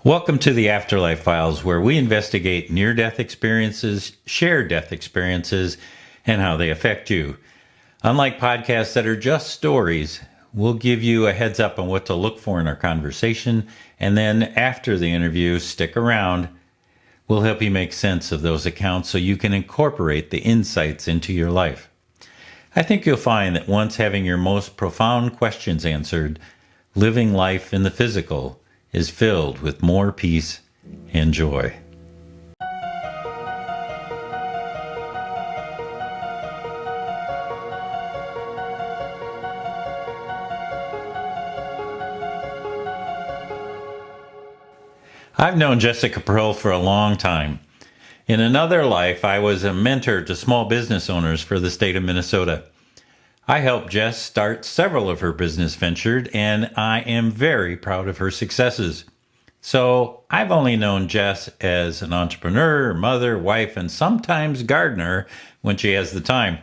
Welcome to the Afterlife Files, where we investigate near-death experiences, shared death experiences, and how they affect you. Unlike podcasts that are just stories, we'll give you a heads up on what to look for in our conversation, and then after the interview, stick around. We'll help you make sense of those accounts so you can incorporate the insights into your life. I think you'll find that once having your most profound questions answered, living life in the physical is filled with more peace and joy. I've known Jessica Prill for a long time. In another life, I was a mentor to small business owners for the state of Minnesota. I helped Jess start several of her business ventures, and I am very proud of her successes. So I've only known Jess as an entrepreneur, mother, wife, and sometimes gardener when she has the time.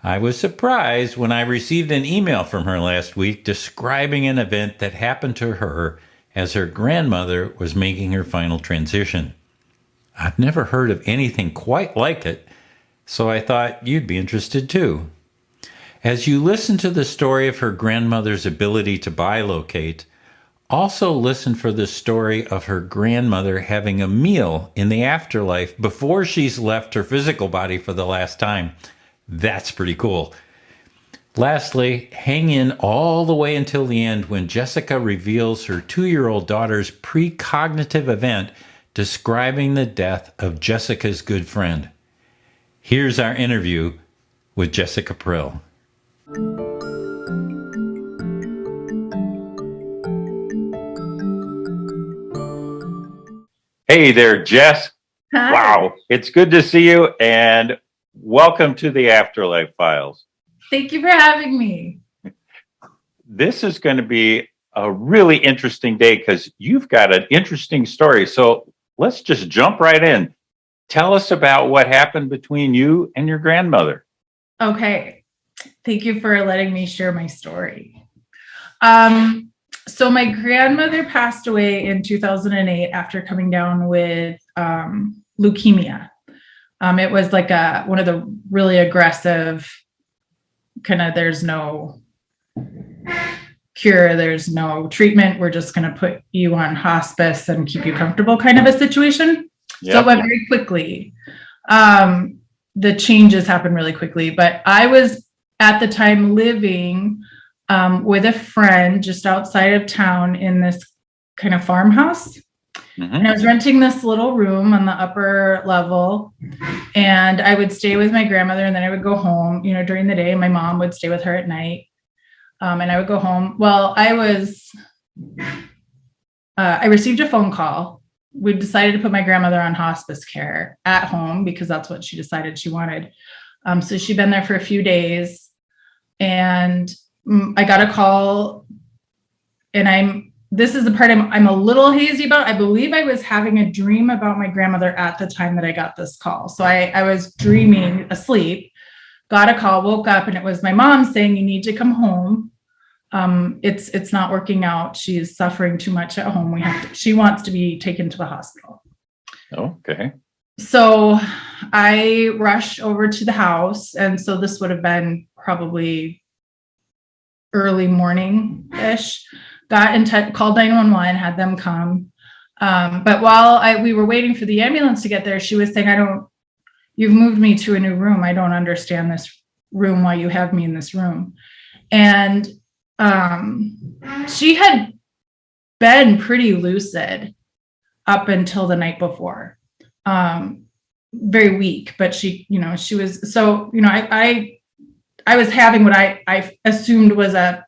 I was surprised when I received an email from her last week describing an event that happened to her as her grandmother was making her final transition. I've never heard of anything quite like it, so I thought you'd be interested too. As you listen to the story of her grandmother's ability to bilocate, also listen for the story of her grandmother having a meal in the afterlife before she's left her physical body for the last time. That's pretty cool. Lastly, hang in all the way until the end when Jessica reveals her 2-year-old daughter's precognitive event describing the death of Jessica's good friend. Here's our interview with Jessica Prill. Hey there, Jess. Hi. Wow, it's good to see you, and welcome to the Afterlife Files. Thank you for having me. This is going to be a really interesting day because you've got an interesting story. So let's just jump right in. Tell us about what happened between you and your grandmother. Okay. Thank you for letting me share my story. So my grandmother passed away in 2008 after coming down with leukemia. It was like one of the really aggressive there's no cure, there's no treatment. We're just going to put you on hospice and keep you comfortable kind of a situation. Yep. So it went very quickly. The changes happened really quickly, but I was at the time living with a friend just outside of town in this kind of farmhouse. Mm-hmm. And I was renting this little room on the upper level, and I would stay with my grandmother, and then I would go home, during the day. My mom would stay with her at night, and I would go home. Well, I received a phone call. We decided to put my grandmother on hospice care at home because that's what she decided she wanted. So she'd been there for a few days, and I got a call, and this is the part I'm a little hazy about. I believe I was having a dream about my grandmother at the time that I got this call. So I was dreaming asleep, got a call, woke up, and it was my mom saying, "You need to come home. It's not working out. She's suffering too much at home. She wants to be taken to the hospital." Okay. So I rushed over to the house. And so this would have been probably early morning-ish. Got in touch, called 911, had them come. But while we were waiting for the ambulance to get there, she was saying, "You've moved me to a new room. I don't understand this room, why you have me in this room." And she had been pretty lucid up until the night before. Very weak, but she was, so, I was having what I assumed was a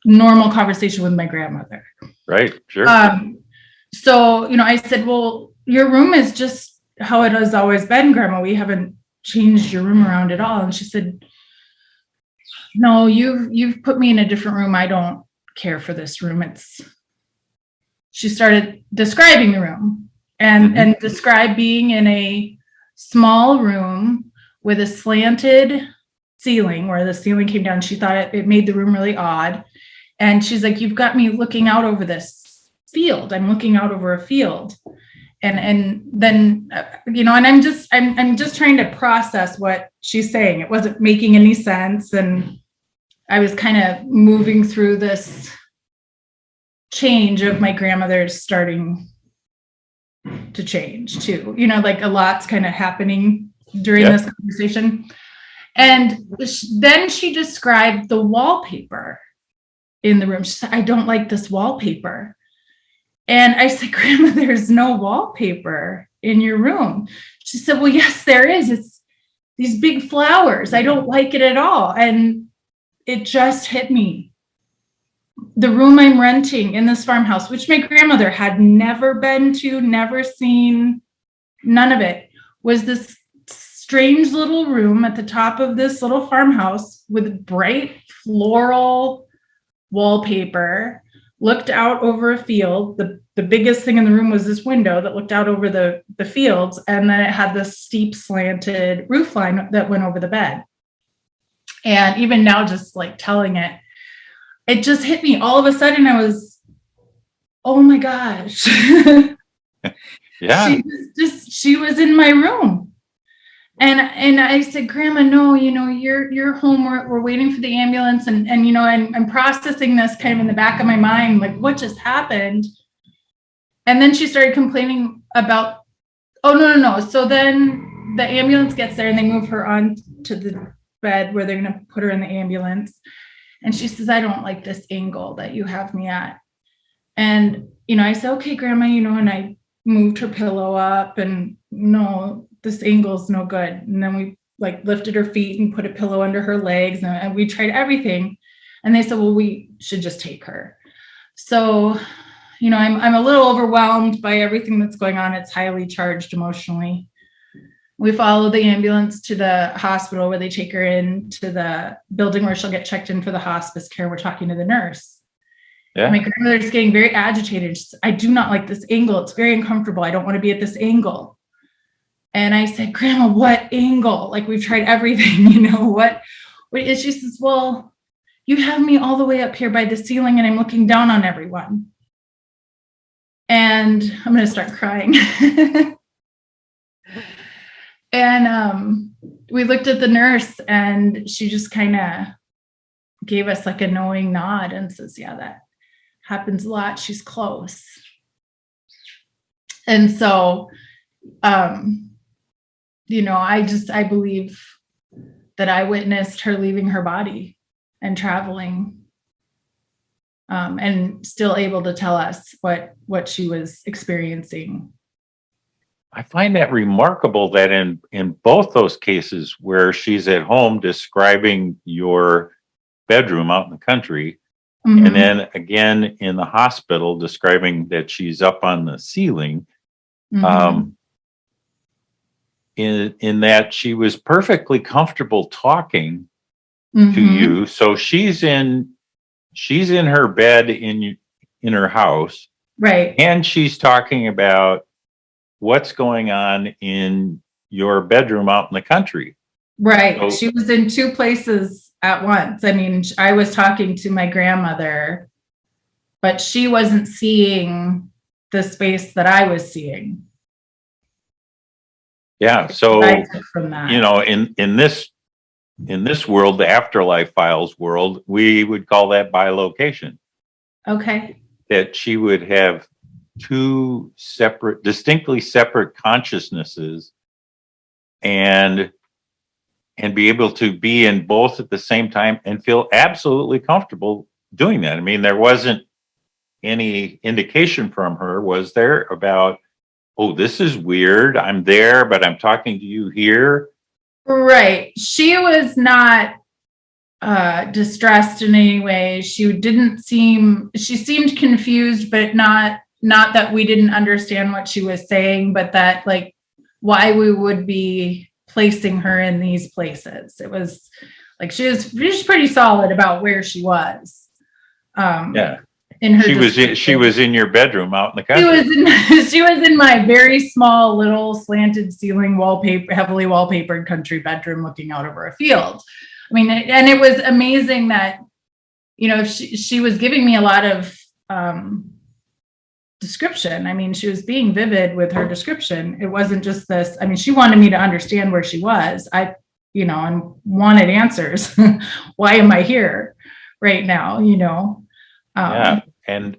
normal conversation with my grandmother. Right. Sure. So, I said, "Well, your room is just how it has always been, Grandma. We haven't changed your room around at all." And she said, "No, you've put me in a different room. I don't care for this room." She started describing the room and described being in a small room with a slanted ceiling where the ceiling came down. She thought it made the room really odd. And she's like, "You've got me looking out over this field. I'm looking out over a field. And then, and I'm just trying to process what she's saying. It wasn't making any sense. And I was kind of moving through this change of my grandmother's starting to change too. Like a lot's kind of happening during this conversation. And then she described the wallpaper in the room. She said, I don't like this wallpaper. And I said, Grandma, there's no wallpaper in your room. She said, well, yes, there is. It's these big flowers. I don't like it at all. And it just hit me. The room I'm renting in this farmhouse, which my grandmother had never been to, never seen, none of it, was this strange little room at the top of this little farmhouse with bright floral wallpaper, looked out over a field. The biggest thing in the room was this window that looked out over the fields, and then it had this steep slanted roof line that went over the bed. And even now, just like telling it, it just hit me. All of a sudden, I was, oh my gosh. Yeah. She was in my room. And I said, Grandma, no, you're home. We're waiting for the ambulance. And I'm processing this kind of in the back of my mind, like what just happened? And then she started complaining about, oh, no. So then the ambulance gets there and they move her on to the bed where they're going to put her in the ambulance. And she says, I don't like this angle that you have me at. And, I said, okay, Grandma, and I moved her pillow up and no, this angle's no good. And then we like lifted her feet and put a pillow under her legs and we tried everything. And they said, well, we should just take her. So, I'm a little overwhelmed by everything that's going on. It's highly charged emotionally. We follow the ambulance to the hospital where they take her into the building where she'll get checked in for the hospice care. We're talking to the nurse. Yeah. My grandmother's getting very agitated. She said, I do not like this angle. It's very uncomfortable. I don't want to be at this angle. And I said, Grandma, what angle? Like we've tried everything, what is? She says, well, you have me all the way up here by the ceiling and I'm looking down on everyone. And I'm going to start crying. And we looked at the nurse and she just kind of gave us like a knowing nod and says, yeah, that happens a lot. She's close. And so, I believe that I witnessed her leaving her body and traveling and still able to tell us what she was experiencing. I find that remarkable that in both those cases where she's at home describing your bedroom out in the country, mm-hmm. and then again in the hospital describing that she's up on the ceiling, mm-hmm. In that she was perfectly comfortable talking mm-hmm. to you. So she's in her bed in her house, right? And she's talking about what's going on in your bedroom out in the country. Right. So, she was in two places at once. I mean, I was talking to my grandmother, but she wasn't seeing the space that I was seeing. Yeah. So, from that. In this world, the Afterlife Files world, we would call that bilocation. Okay. That she would have two distinctly separate consciousnesses and be able to be in both at the same time and feel absolutely comfortable doing that. I mean, there wasn't any indication from her, was there, about, oh, this is weird. I'm there, but I'm talking to you here. Right. She was not distressed in any way. She seemed confused, but not that we didn't understand what she was saying, but that like why we would be placing her in these places. It was like she was pretty solid about where she was. Yeah. She was in your bedroom out in the country. She was in my very small little slanted ceiling heavily wallpapered country bedroom looking out over a field. I mean, and it was amazing that, she was giving me a lot of description. I mean, she was being vivid with her description. It wasn't just this. I mean, she wanted me to understand where she was. And wanted answers. Why am I here right now? Yeah. And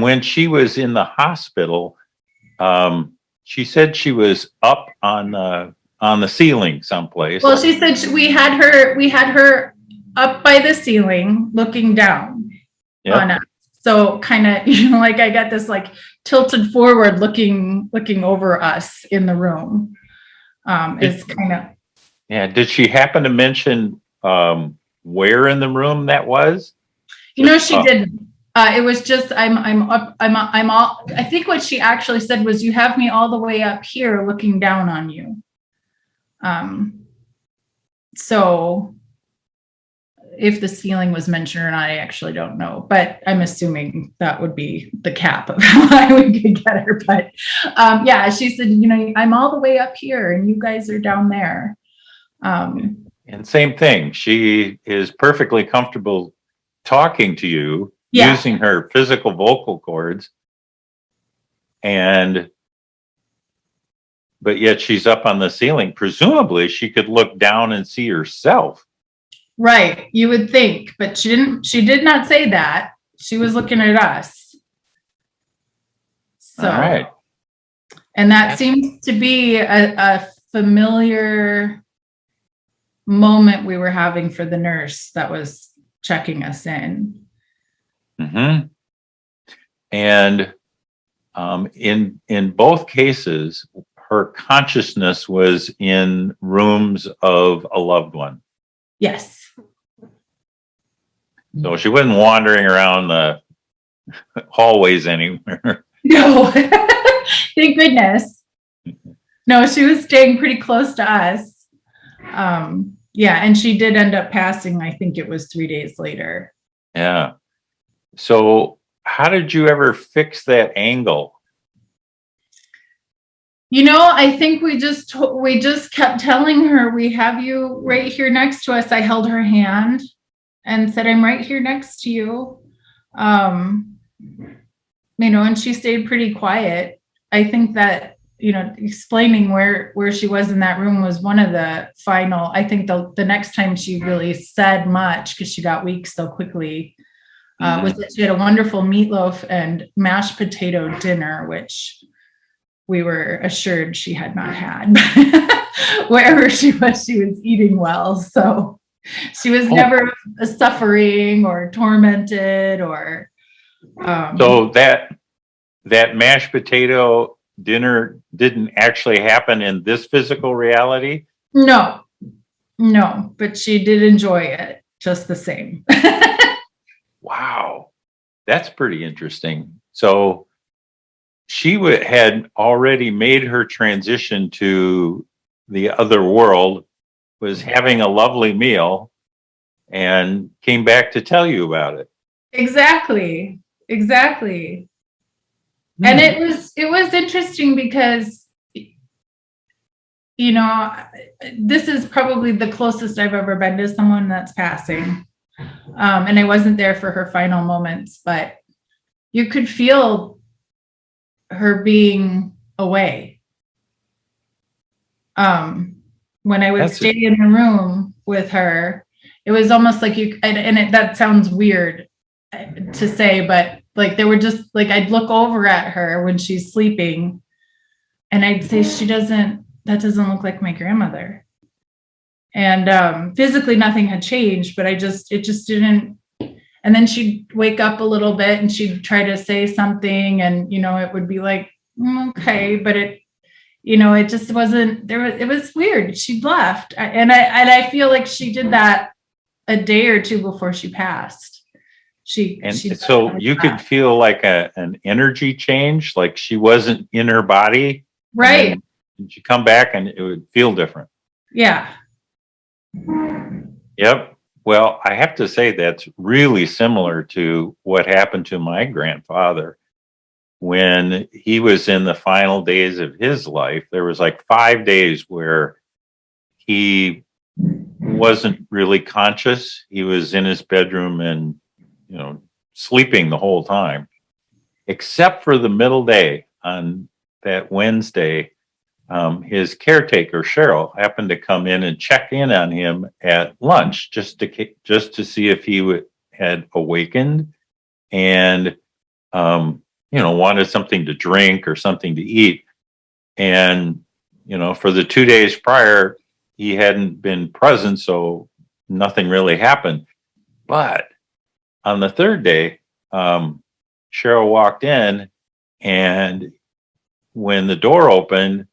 when she was in the hospital, she said she was up on the ceiling someplace. Well, she said we had her up by the ceiling looking down on us. So kind of, like I got this like tilted forward looking over us in the room. It's kind of. Yeah. Did she happen to mention where in the room that was? She didn't. It was just I'm up. I'm all. I think what she actually said was, "You have me all the way up here, looking down on you." So if the ceiling was mentioned or not, I actually don't know, but I'm assuming that would be the cap of how we could get her. But yeah, she said, I'm all the way up here and you guys are down there. And same thing. She is perfectly comfortable talking to you using her physical vocal cords. But yet she's up on the ceiling. Presumably she could look down and see herself. Right. You would think, but she didn't. She did not say that. She was looking at us. So, all right. And that seems to be a familiar moment we were having for the nurse that was checking us in. Mm-hmm. And in both cases, her consciousness was in rooms of a loved one. Yes. So she wasn't wandering around the hallways anywhere. No, thank goodness. No, she was staying pretty close to us. Yeah, and she did end up passing. I think it was 3 days later. Yeah. So how did you ever fix that angle? I think we just kept telling her, we have you right here next to us. I held her hand and said, I'm right here next to you. And she stayed pretty quiet. I think that, explaining where she was in that room was one of the final. I think the next time she really said much, because she got weak so quickly, was that she had a wonderful meatloaf and mashed potato dinner, which we were assured she had not had. Wherever she was eating well. So she was never suffering or tormented or. So that mashed potato dinner didn't actually happen in this physical reality? No, but she did enjoy it just the same. Wow. That's pretty interesting. So she had already made her transition to the other world, was having a lovely meal, and came back to tell you about it. Exactly. And it was interesting because, this is probably the closest I've ever been to someone that's passing. And I wasn't there for her final moments, but you could feel her being away. When I would stay in the room with her, it was almost like that sounds weird to say, but like there were just like, I'd look over at her when she's sleeping and I'd say, that doesn't look like my grandmother. And physically nothing had changed, but it just didn't. And then she'd wake up a little bit and she'd try to say something and, it would be like, okay, but it just wasn't there. It was weird. She'd left. And I feel like she did that a day or two before she passed. So you could feel like an energy change, like she wasn't in her body. Right. And she come back and it would feel different. Yeah. Yep. Well, I have to say that's really similar to what happened to my grandfather when he was in the final days of his life. There was like 5 days where he wasn't really conscious. He was in his bedroom and, sleeping the whole time. except for the middle day on that Wednesday. His caretaker, Cheryl, happened to come in and check in on him at lunch just to see if he had awakened and, wanted something to drink or something to eat. And, for the 2 days prior, he hadn't been present, so nothing really happened. But on the third day, Cheryl walked in, and when the door opened,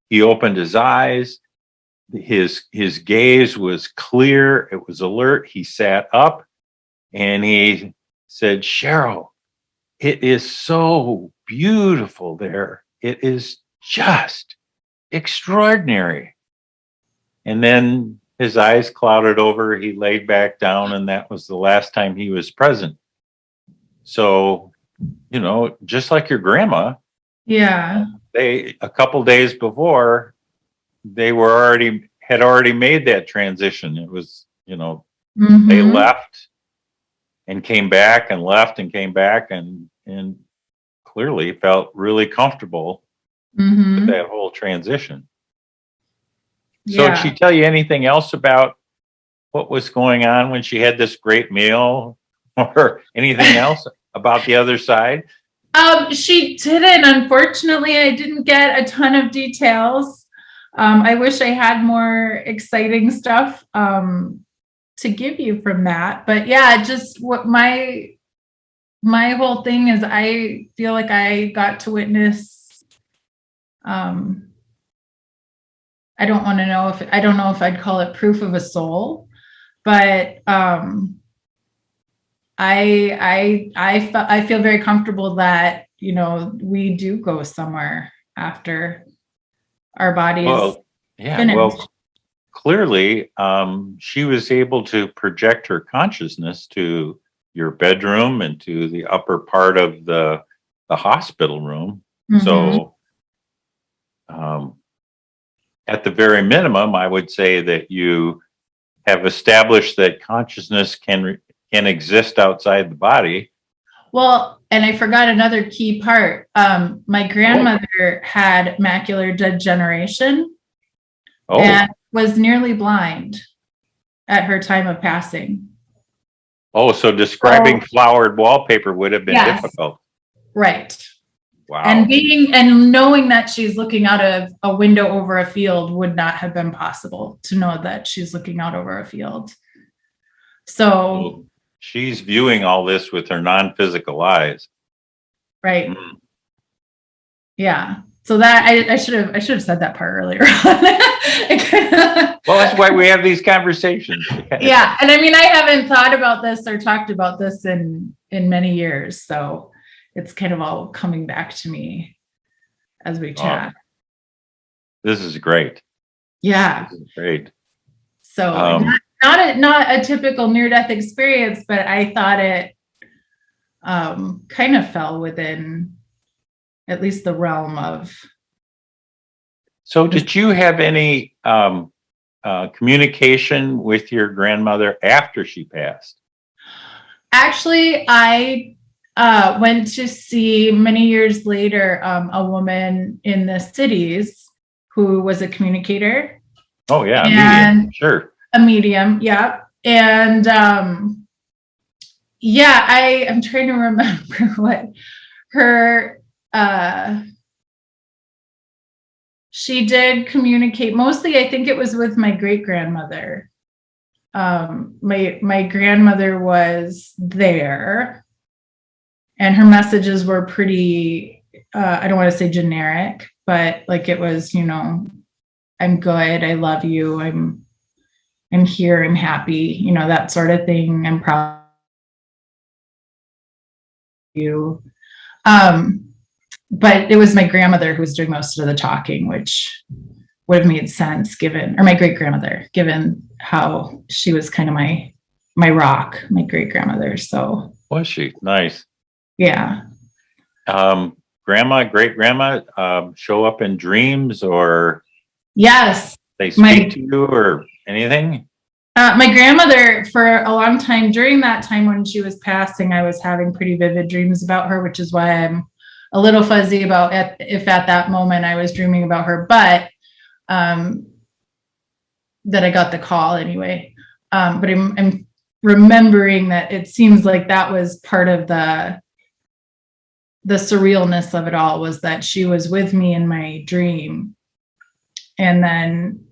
he opened his eyes. His gaze was clear. It was alert. He sat up and he said, "Cheryl, it is so beautiful there. It is just extraordinary." And then his eyes clouded over. He laid back down, and that was the last time he was present. So, just like your grandma, Yeah. a couple days before, they had already made that transition. It was, they left and came back and left and came back and clearly felt really comfortable with that whole transition. So did she tell you anything else about what was going on when she had this great meal or anything else about the other side? She didn't. Unfortunately, I didn't get a ton of details. I wish I had more exciting stuff to give you from that. But yeah, just what my whole thing is, I feel like I got to witness. I don't know if I'd call it proof of a soul, but I feel very comfortable that, we do go somewhere after our bodies finish. Well, clearly, she was able to project her consciousness to your bedroom and to the upper part of the hospital room. So, at the very minimum, I would say that you have established that consciousness can exist outside the body. Well, and I forgot another key part. My grandmother had macular degeneration and was nearly blind at her time of passing. Oh, so describing flowered wallpaper would have been difficult. Right. Wow. And knowing that she's looking out of a window over a field would not have been possible to know that she's looking out over a field. So she's viewing all this with her non-physical eyes. Right. Yeah. So that I should have said that part earlier. Well, that's why we have these conversations. Yeah. And I mean, I haven't thought about this or talked about this in many years. So it's kind of all coming back to me as we chat. This is great. Yeah. This is great. So not a typical near-death experience, but I thought it kind of fell within at least the realm of. So did you have any communication with your grandmother after she passed? Actually, I went to see many years later a woman in the cities who was a communicator. Oh yeah, a medium. Sure. A medium, yeah. And I'm trying to remember what her she did communicate. Mostly I think it was with my great grandmother. My grandmother was there. And her messages were pretty, I don't want to say generic, but like it was, I'm good, I love you, I'm here, I'm happy, that sort of thing. I'm proud of you. But it was my grandmother who was doing most of the talking, which would have made sense or my great grandmother, given how she was kind of my rock, my great grandmother. So was she? Nice. Yeah. Grandma, great grandma, show up in dreams or yes, they speak to you or anything? My grandmother, for a long time, during that time when she was passing, I was having pretty vivid dreams about her, which is why I'm a little fuzzy about if at that moment I was dreaming about her, but that I got the call anyway. But I'm remembering that it seems like that was part of the surrealness of it all, was that she was with me in my dream. And then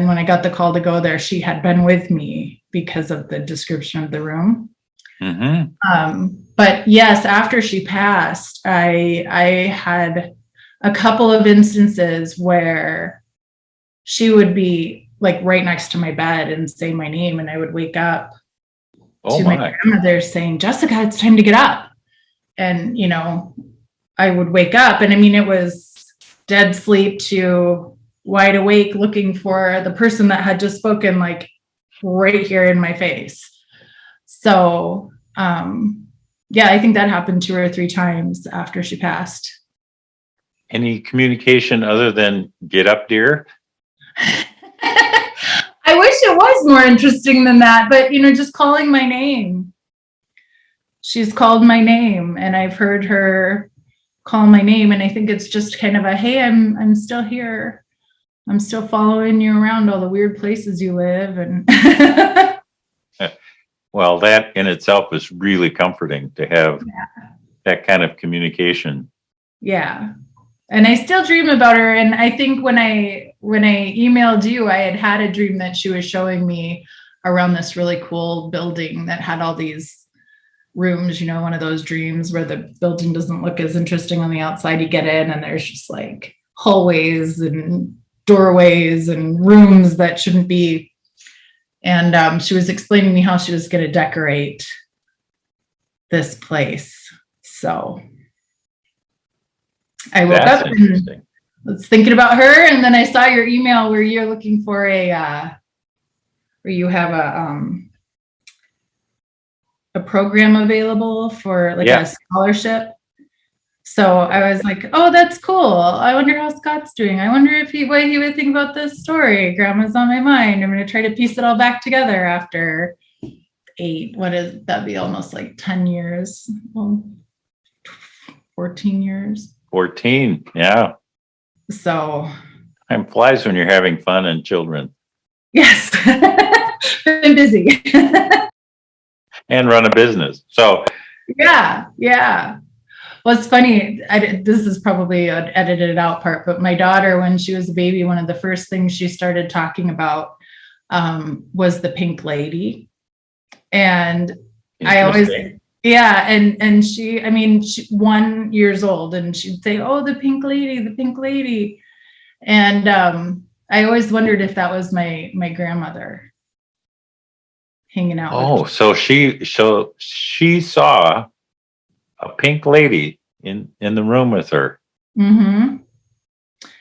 when I got the call to go there, she had been with me because of the description of the room. But yes, after she passed, I had a couple of instances where she would be like right next to my bed and say my name, and I would wake up to my grandmother saying, "Jessica, it's time to get up." And, you know, I would wake up, and I mean, it was dead sleep to wide awake looking for the person that had just spoken, like right here in my face. So, yeah, I think that happened 2 or 3 times after she passed. Any communication other than "get up, dear"? I wish it was more interesting than that, but, you know, just calling my name. She's called my name, and I've heard her call my name, and I think it's just kind of a, hey, I'm still here. I'm still following you around all the weird places you live. And well, that in itself is really comforting to have that kind of communication. Yeah. And I still dream about her. And I think when I emailed you, I had a dream that she was showing me around this really cool building that had all these rooms, you know, one of those dreams where the building doesn't look as interesting on the outside. You get in and there's just like hallways and doorways and rooms that shouldn't be. And she was explaining to me how she was going to decorate this place. So I woke up and was thinking about her, and then I saw your email where you're looking for where you have a program available for like a scholarship. So I was like, oh, that's cool. I wonder how Scott's doing. I wonder what he would think about this story. Grandma's on my mind. I'm going to try to piece it all back together after 8. That'd be almost like 10 years. Well, 14 years. 14, yeah. So time flies when you're having fun and children. Yes. Been busy. And run a business. So yeah. Well, it's funny. This is probably an edited out part, but my daughter, when she was a baby, one of the first things she started talking about was the Pink Lady. And I always, and she's 1 year old, and she'd say, "Oh, the Pink Lady." And I always wondered if that was my grandmother hanging out. Oh, so she saw a pink lady in the room with her. Mm-hmm.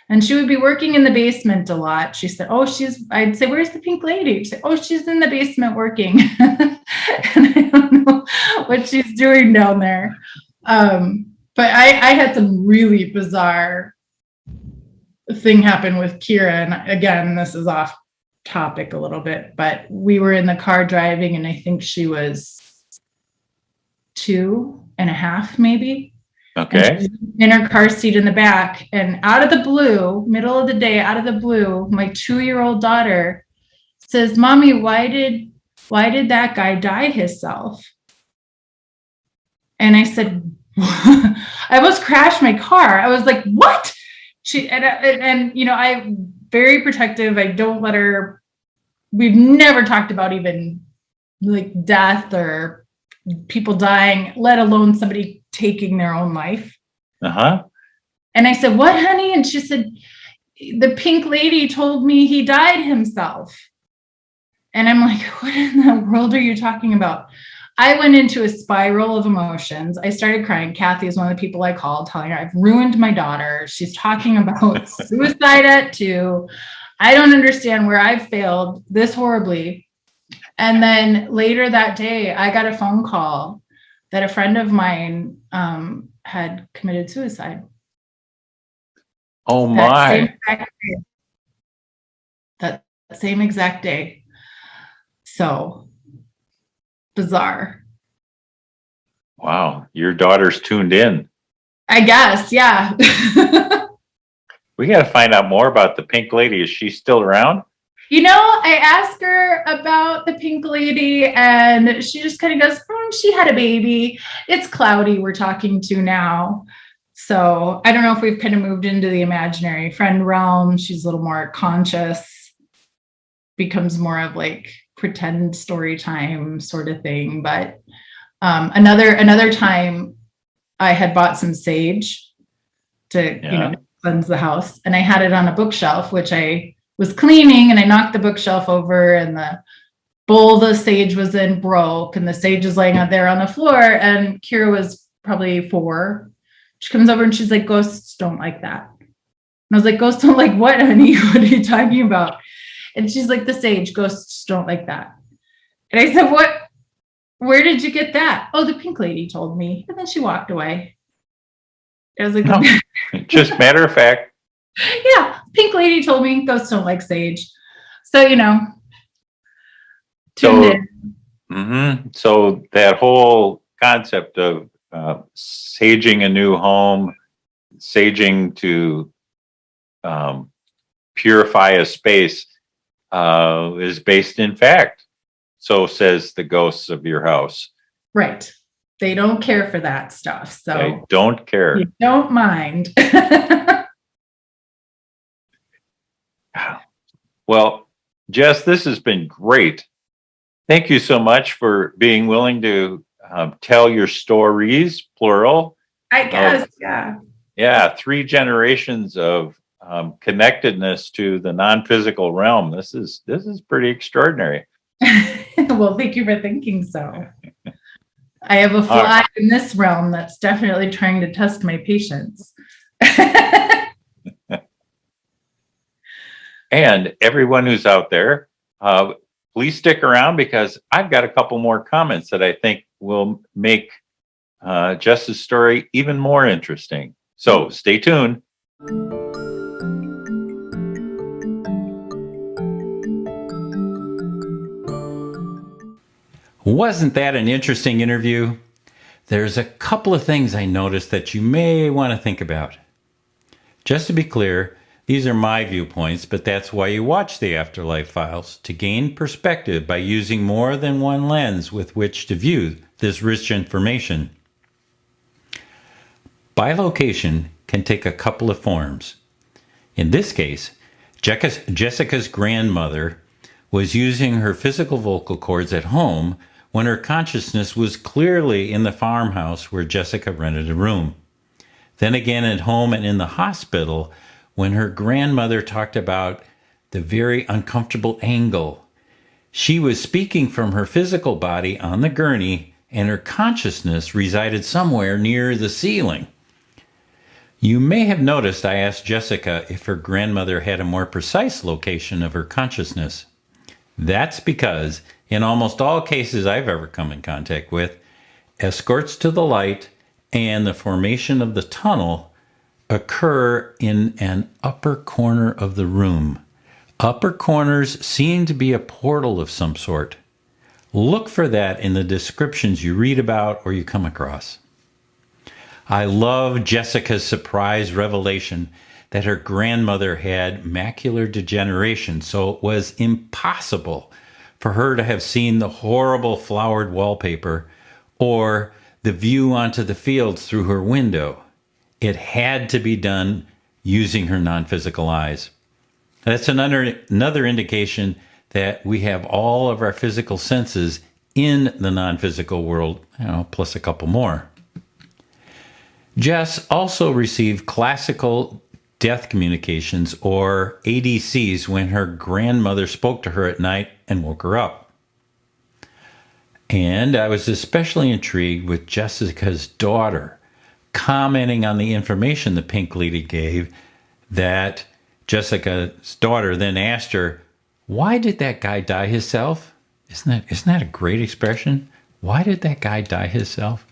And she would be working in the basement a lot. She said, "Oh, I'd say, where's the Pink Lady?" She'd say, "Oh, she's in the basement working." And I don't know what she's doing down there. But I had some really bizarre thing happen with Kira. And again, this is off topic a little bit, but we were in the car driving, and I think she was 2.5, maybe. Okay. In her car seat in the back, and out of the blue, middle of the day, out of the blue, my 2-year-old daughter says, "Mommy, why did that guy dye himself?" And I said, I almost crashed my car. I was like, "What?" And you know, I'm very protective. I don't let her. We've never talked about even like death or people dying, let alone somebody taking their own life. And I said, "What, honey?" And she said, "The Pink Lady told me he dyed himself." And I'm like, "What in the world are you talking about?" I went into a spiral of emotions. I started crying. Kathy is one of the people I called, telling her I've ruined my daughter. She's talking about suicide at 2. I don't understand where I've failed this horribly. And then later that day, I got a phone call that a friend of mine had committed suicide. Oh my! That same exact day. So bizarre. Wow, your daughter's tuned in. I guess, yeah. We got to find out more about the pink lady. Is she still around? I asked her about the pink lady, and she just kind of goes, she had a baby. It's Cloudy we're talking to now. So I don't know if we've kind of moved into the imaginary friend realm. She's a little more conscious, becomes more of like pretend story time sort of thing. But another time I had bought some sage to cleanse the house, and I had it on a bookshelf, which I was cleaning, and I knocked the bookshelf over, and the bowl the sage was in broke, and the sage is laying out there on the floor. And Kira was probably 4. She comes over and she's like, ghosts don't like that. And I was like, ghosts don't like what, honey? What are you talking about? And she's like, the sage, ghosts don't like that. And I said, what? Where did you get that? Oh, the pink lady told me. And then she walked away. I was like, no, just matter of fact. Yeah, pink lady told me ghosts don't like sage. So, tuned in. So that whole concept of saging a new home, saging to purify a space is based in fact. So says the ghosts of your house. Right. They don't care for that stuff. So they don't care. You don't mind. Well, Jess, this has been great. Thank you so much for being willing to tell your stories, plural. I guess, yeah. Yeah, 3 generations of connectedness to the non-physical realm. This is pretty extraordinary. Well, thank you for thinking so. I have a fly in this realm that's definitely trying to test my patience. And everyone who's out there, please stick around, because I've got a couple more comments that I think will make Jess's story even more interesting. So stay tuned. Wasn't that an interesting interview? There's a couple of things I noticed that you may want to think about. Just to be clear, these are my viewpoints, but that's why you watch the Afterlife Files, to gain perspective by using more than one lens with which to view this rich information. Bilocation can take a couple of forms. In this case, Jessica's grandmother was using her physical vocal cords at home when her consciousness was clearly in the farmhouse where Jessica rented a room. Then again at home and in the hospital when her grandmother talked about the very uncomfortable angle. She was speaking from her physical body on the gurney, and her consciousness resided somewhere near the ceiling. You may have noticed I asked Jessica if her grandmother had a more precise location of her consciousness. That's because in almost all cases I've ever come in contact with, escorts to the light and the formation of the tunnel occur in an upper corner of the room. Upper corners seem to be a portal of some sort. Look for that in the descriptions you read about or you come across. I love Jessica's surprise revelation that her grandmother had macular degeneration, so it was impossible for her to have seen the horrible flowered wallpaper or the view onto the fields through her window. It had to be done using her non-physical eyes. That's another indication that we have all of our physical senses in the non-physical world, plus a couple more. Jess also received classical death communications, or ADCs, when her grandmother spoke to her at night and woke her up. And I was especially intrigued with Jessica's daughter commenting on the information the pink lady gave, that Jessica's daughter then asked her, why did that guy die himself? Isn't that a great expression? Why did that guy die himself?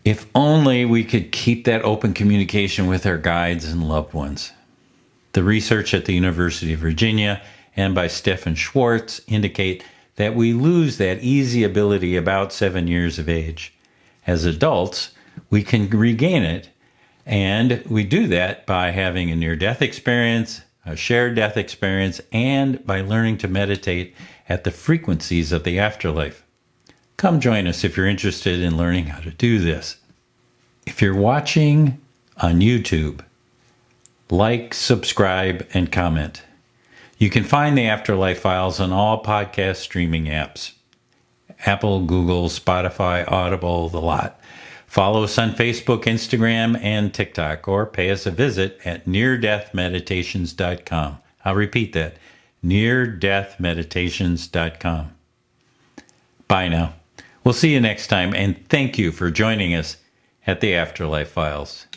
If only we could keep that open communication with our guides and loved ones. The research at the University of Virginia and by Stephen Schwartz indicate that we lose that easy ability about 7 years of age. As adults, we can regain it, and we do that by having a near-death experience, a shared death experience, and by learning to meditate at the frequencies of the afterlife. Come join us if you're interested in learning how to do this. If you're watching on YouTube, like, subscribe, and comment. You can find the Afterlife Files on all podcast streaming apps. Apple, Google, Spotify, Audible, the lot. Follow us on Facebook, Instagram, and TikTok, or pay us a visit at neardeathmeditations.com. I'll repeat that, neardeathmeditations.com. Bye now. We'll see you next time, and thank you for joining us at the Afterlife Files.